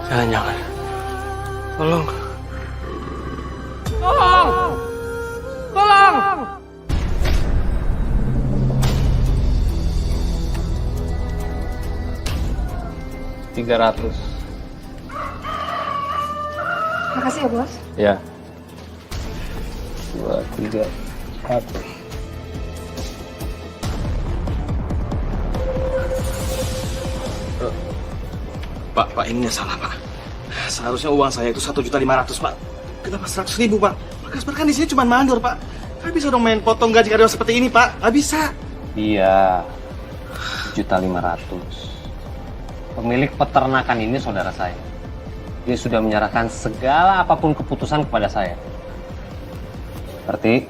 Jangan-jangan. Tolong. Tolong! Tolong! $300. Makasih ya, Bos. Ya. 2, 3, 1. Pak, ini salah, Pak. Seharusnya uang saya itu 1.500.000, Pak. Kenapa 100.000, Pak? Pak Kasper kan di sini cuma mandor, Pak. Nggak bisa dong main potong gaji karyawan seperti ini, Pak. Nggak bisa. Iya. 1.500.000. Pemilik peternakan ini saudara saya. Dia sudah menyerahkan segala apapun keputusan kepada saya. Seperti.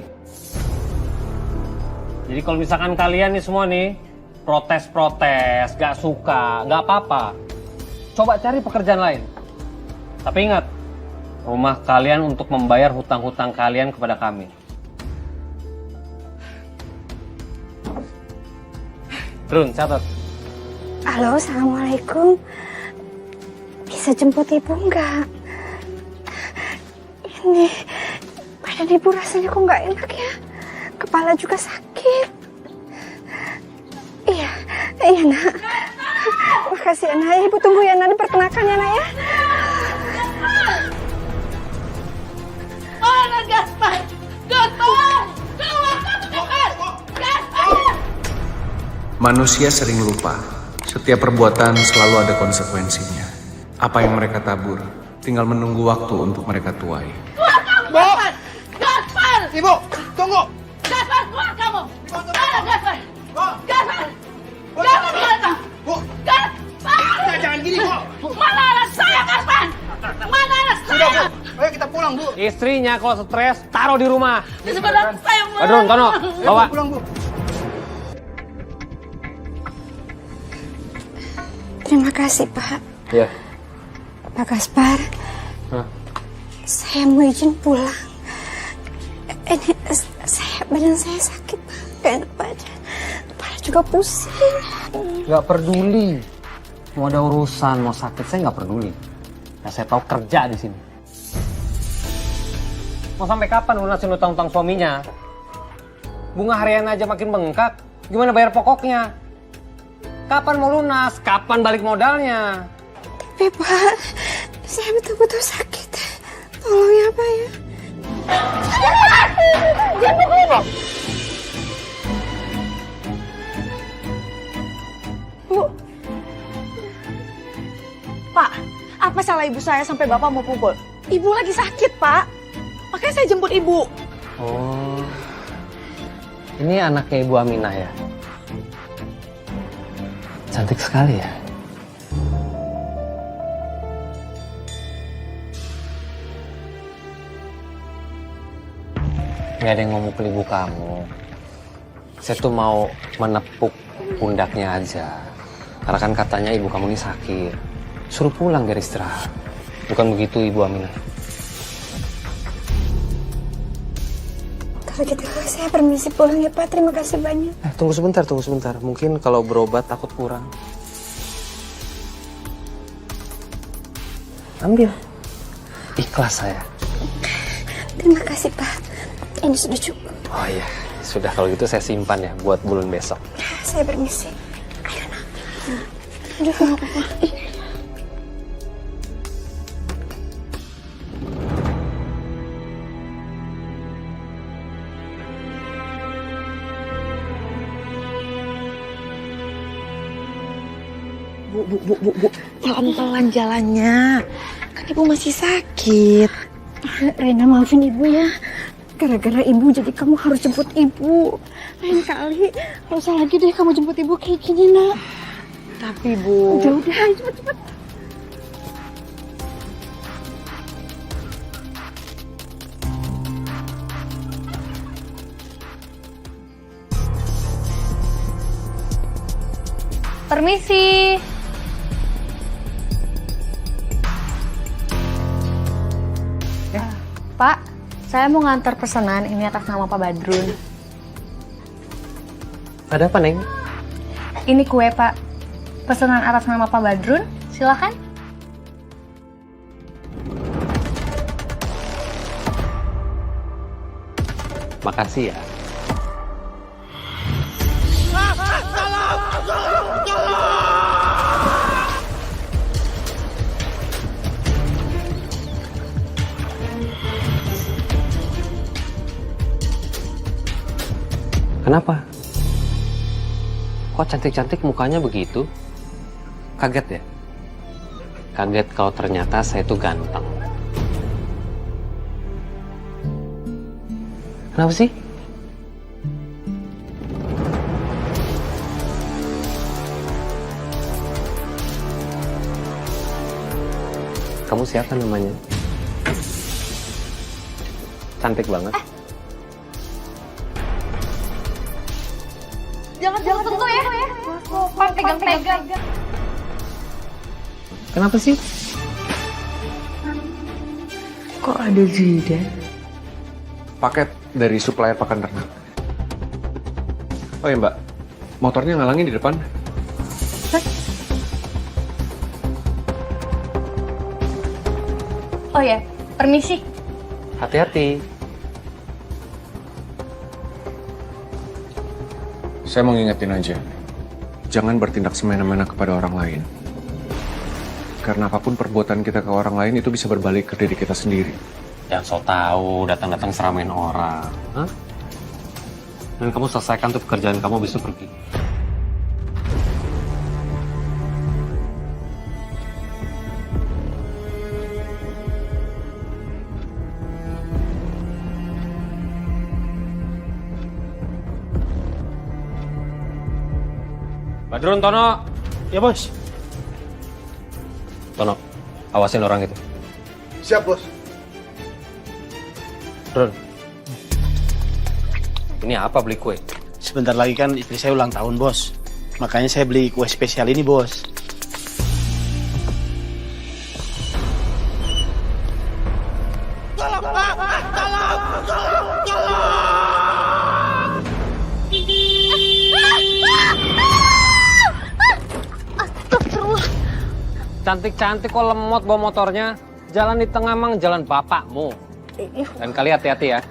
Jadi kalau misalkan kalian nih semua nih protes-protes, gak suka, gak apa-apa. Coba cari pekerjaan lain. Tapi ingat, rumah kalian untuk membayar hutang-hutang kalian kepada kami. Run, catat. Halo, Assalamualaikum. Bisa jemput Ibu nggak? Ini badan Ibu rasanya kok nggak enak ya? Kepala juga sakit. Iya, Nak. Makasih ya, Nak. Ibu tunggu ya, Nak, di pertenakannya, Nak ya. Mana Gaspar? Gaspar! Keluar kamu, Gaspar! Gaspar! Manusia sering lupa, setiap perbuatan selalu ada konsekuensinya. Apa yang mereka tabur, tinggal menunggu waktu untuk mereka tuai. Keluar kamu, Gaspar! Gaspar! Ibu, tunggu. Gaspar, keluar kamu! Mana Gaspar? Gaspar! Gaspar, mana? Bu, Gaspar! jangan gini, Bu. Mana anak saya, Gaspar? Mana anak saya? Ayo kita pulang, Bu. Istrinya kalau stres, taruh di rumah. Sebenarnya saya mau... Adron, Tono, bawa. Pulang, Bu. Terima kasih, Pak. Ya. Pak Gaspar. Hah? Saya mau izin pulang. Ini badan saya sakit, Pak. Gak enak badan. Kepala juga pusing. Gak peduli. Mau ada urusan, mau sakit, saya nggak peduli. Nah, saya tahu kerja di sini. Mau sampai kapan lunasin utang-utang suaminya? Bunga harian aja makin bengkak. Gimana bayar pokoknya? Kapan mau lunas? Kapan balik modalnya? Tapi, Pak, saya betul-betul sakit. Tolong ya, Pak ya. Jangan begini. Bu. Pak, apa salah ibu saya sampai bapak mau pukul? Ibu lagi sakit, Pak. Makanya saya jemput ibu. Oh, ini anaknya Ibu Aminah ya? Cantik sekali ya? Gak ada yang mau mukul ibu kamu. Saya tuh mau menepuk pundaknya aja. Karena kan katanya ibu kamu ini sakit. Suruh pulang biar istirahat. Bukan begitu Ibu Aminah? Kalau gitu, saya permisi pulang ya, Pak. Terima kasih banyak. Tunggu sebentar. Mungkin kalau berobat takut kurang. Ambil. Ikhlas saya. Terima kasih, Pak. Ini sudah cukup. Oh iya, sudah kalau gitu saya simpan ya buat bulan besok. Saya permisi. Ayo, Nak. Aduh, nggak apa-apa. Bu. Pelan-pelan jalannya. Kan ibu masih sakit. Rena, maafin ibu ya. Gara-gara ibu jadi kamu harus jemput ibu. Lain kali gak usah lagi deh kamu jemput ibu kayak gini, Nak. Tapi, Bu. Udah, ayo cepet-cepet. Permisi. Pak, saya mau ngantar pesanan ini atas nama Pak Badrun. Ada apa, Neng? Ini kue, Pak. Pesanan atas nama Pak Badrun, silakan. Makasih ya. Kenapa? Kok cantik-cantik mukanya begitu? Kaget ya? Kaget kalau ternyata saya tuh ganteng. Kenapa sih? Kamu siapa namanya? Cantik banget. Jangan sentuh ya. Pak, pegang-pegang. Kenapa sih? Kok ada Zidan? Paket dari supplier pakan ternak. Oh ya Mbak, motornya ngalangin di depan. Oh ya, permisi. Hati-hati. Saya mau ngingetin aja, jangan bertindak semena-mena kepada orang lain. Karena apapun perbuatan kita ke orang lain itu bisa berbalik ke diri kita sendiri. Jangan so tau, datang-datang seramain orang. Hah? Dan kamu selesaikan tuh pekerjaan kamu, besok pergi. Badrun, Tono. Ya bos. Tono, awasin orang itu. Siap bos. Badrun. Ini apa beli kue? Sebentar lagi kan istri saya ulang tahun bos. Makanya saya beli kue spesial ini bos. Cantik-cantik kok lemot bawa motornya. Jalan di tengah mang jalan bapakmu. Dan kali hati-hati ya.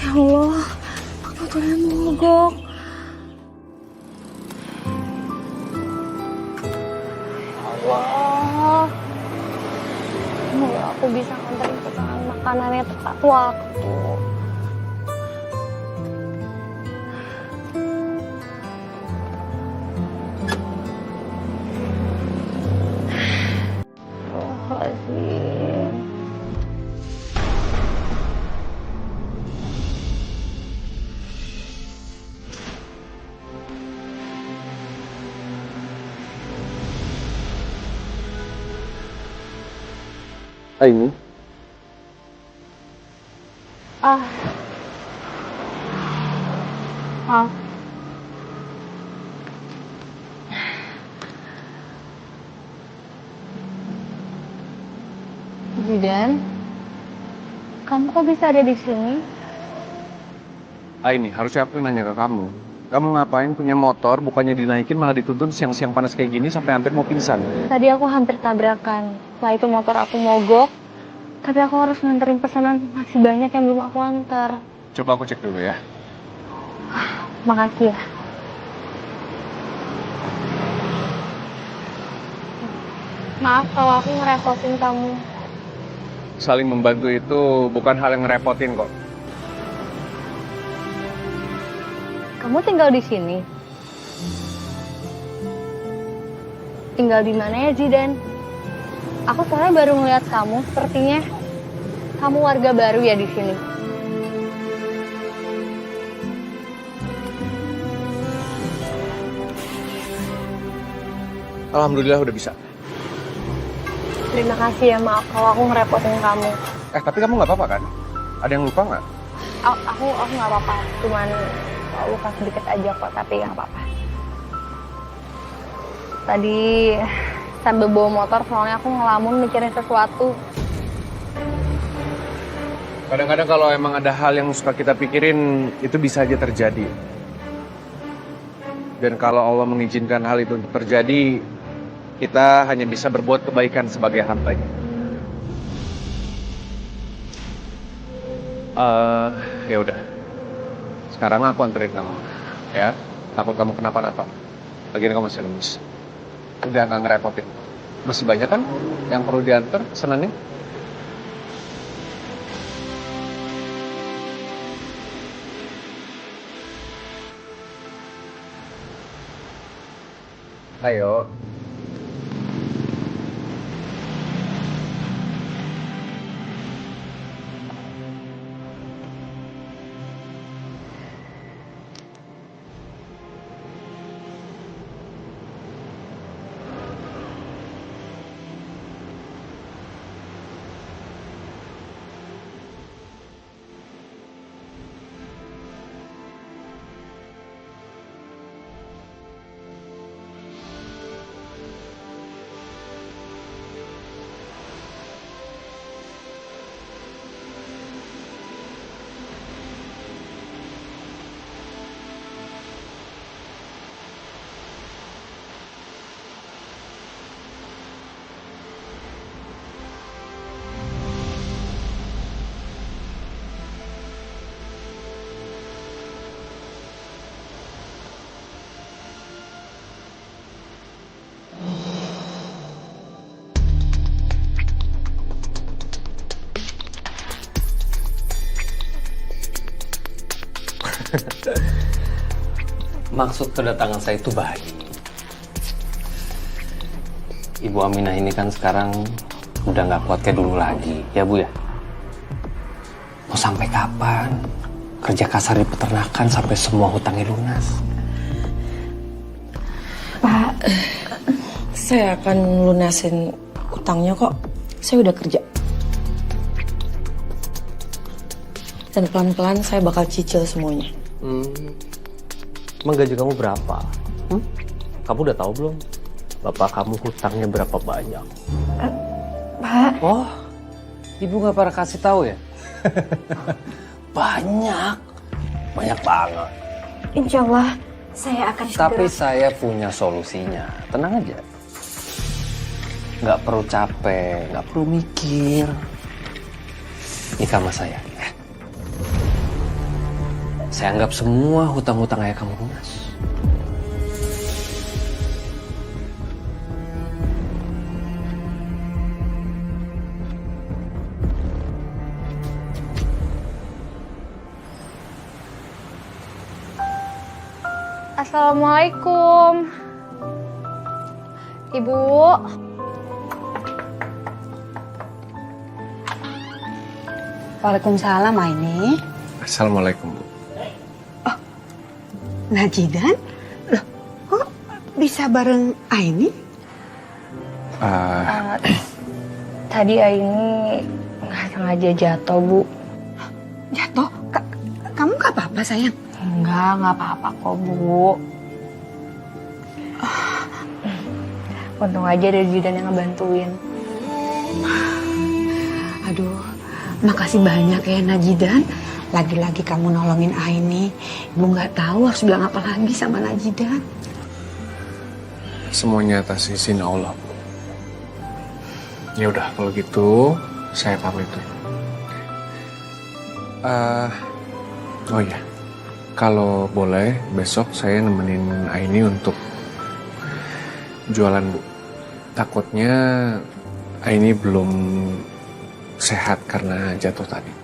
Ya Allah, motornya mogok. Allah, semoga aku bisa nganterin pesanan makanannya tepat waktu. Astagfirullahaladzim. Ini Maaf. Zidan, kamu kok bisa ada di sini? Ini harusnya aku nanya ke kamu. Kamu ngapain punya motor, bukannya dinaikin malah dituntun siang-siang panas kayak gini sampai hampir mau pingsan. Tadi aku hampir tabrakan. Setelah itu motor aku mogok. Tapi aku harus nganterin pesanan masih banyak yang belum aku antar. Coba aku cek dulu ya. Makasih ya. Maaf kalau aku ngerepotin kamu. Saling membantu itu bukan hal yang ngerepotin kok. Kamu tinggal di sini? Tinggal di mana ya, Zidan? Aku soalnya baru ngeliat kamu, sepertinya kamu warga baru ya di sini. Alhamdulillah udah bisa. Terima kasih ya, maaf kalau aku ngerepotin kamu. Tapi kamu nggak apa-apa kan? Ada yang lupa nggak? Aku nggak apa-apa, cuman luka sedikit aja kok, tapi nggak apa-apa. Tadi sambil bawa motor soalnya aku ngelamun mikirin sesuatu. Kadang-kadang kalau emang ada hal yang suka kita pikirin, itu bisa aja terjadi. Dan kalau Allah mengizinkan hal itu untuk terjadi, kita hanya bisa berbuat kebaikan sebagai hambanya. Ya udah. Sekarang aku anterin kamu, ya. Takut kamu kenapa-napa. Lagian kamu masih lemes. Udah nggak ngerepotin. Masih banyak kan yang perlu diantar senangnya? Ayo. Maksud kedatangan saya itu baik. Ibu Aminah ini kan sekarang udah nggak kuat kayak dulu lagi, ya Bu ya? Mau sampai kapan? Kerja kasar di peternakan sampai semua hutangnya lunas. Pak, saya akan lunasin hutangnya kok. Saya udah kerja. Dan pelan-pelan saya bakal cicil semuanya. Emang gaji kamu berapa? Kamu udah tahu belum? Bapak kamu hutangnya berapa banyak? Pak. Oh, ibu nggak pernah kasih tahu ya? Banyak banget. Insya Allah saya akan Tapi segera. saya punya solusinya. Tenang aja. Nggak perlu capek, nggak perlu mikir. Nikah sama saya. Saya anggap semua hutang-hutang ayah kamu lunas. Assalamualaikum. Ibu. Waalaikumsalam Aini. Assalamualaikum, Bu. Najidan? Loh, kok bisa bareng Aini? Tadi Aini nggak sengaja jatuh, Bu. Jatuh? Kamu gak apa-apa sayang? Nggak apa-apa kok, Bu. Untung aja ada Jidan yang ngebantuin. Aduh, makasih banyak ya Najidan. Lagi-lagi kamu nolongin Aini. Ibu nggak tahu harus bilang apa lagi sama Najidan. Semuanya atas izin Allah, Bu. Ya udah, kalau gitu saya pamit dulu. Oh iya, kalau boleh besok saya nemenin Aini untuk jualan, Bu. Takutnya Aini belum sehat karena jatuh tadi.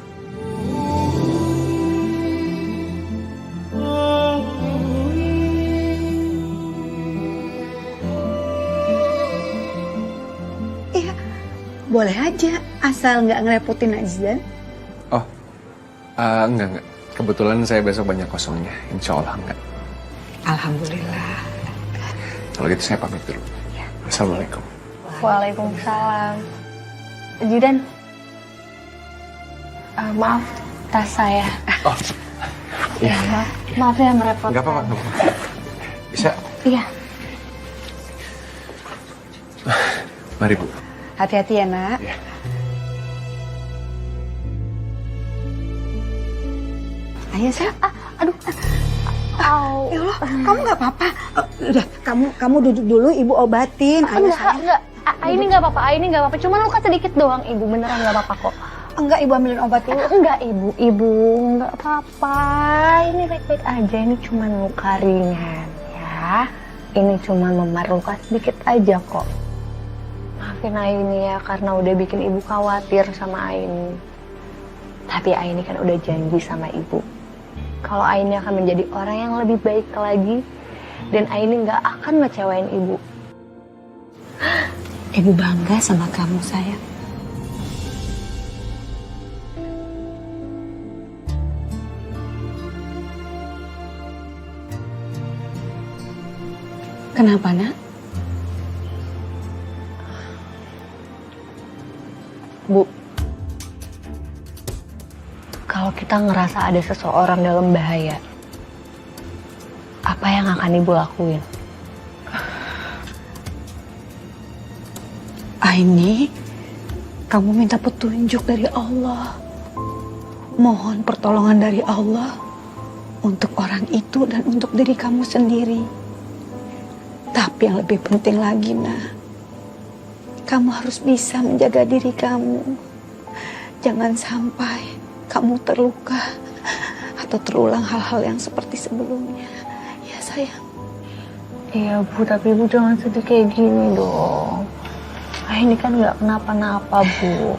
Iya, boleh aja asal nggak ngerepotin Najidan. Oh, enggak. Kebetulan saya besok banyak kosongnya, insya Allah enggak. Alhamdulillah. Kalau gitu saya pamit dulu. Assalamualaikum. Waalaikumsalam. Jidan. Maaf, tas saya. Oh, iya. Maaf ya merepotkan. Enggak apa-apa. Bisa? Iya. Mari Bu. Hati-hati ya, Nak. Iya. Ayo, sayang. Aduh. Au. Ya Allah, kamu nggak apa-apa. Udah, kamu duduk dulu, Ibu obatin. Ayo, sayang. Enggak. Ini nggak apa-apa, ini nggak apa-apa. Cuma luka sedikit doang, Ibu. Beneran nggak apa-apa kok. Enggak, Ibu ambilin obat dulu. Enggak, Ibu, nggak apa-apa. Ini baik-baik aja. Ini cuma luka ringan, ya. Ini cuma memar luka sedikit aja kok. Maafin Aini ya, karena udah bikin Ibu khawatir sama Aini. Tapi Aini kan udah janji sama Ibu. Kalau Aini akan menjadi orang yang lebih baik lagi. Dan Aini nggak akan ngecewain Ibu. Ibu bangga sama kamu, sayang. Kenapa, Nak? Bu, kalau kita ngerasa ada seseorang dalam bahaya, apa yang akan Ibu lakuin? Aini, kamu minta petunjuk dari Allah. Mohon pertolongan dari Allah untuk orang itu dan untuk diri kamu sendiri. Tapi yang lebih penting lagi, Nak, kamu harus bisa menjaga diri kamu. Jangan sampai kamu terluka atau terulang hal-hal yang seperti sebelumnya. Ya, sayang. Iya, Bu, tapi Ibu jangan sedih kayak gini dong. Ini kan nggak kenapa-napa, Bu.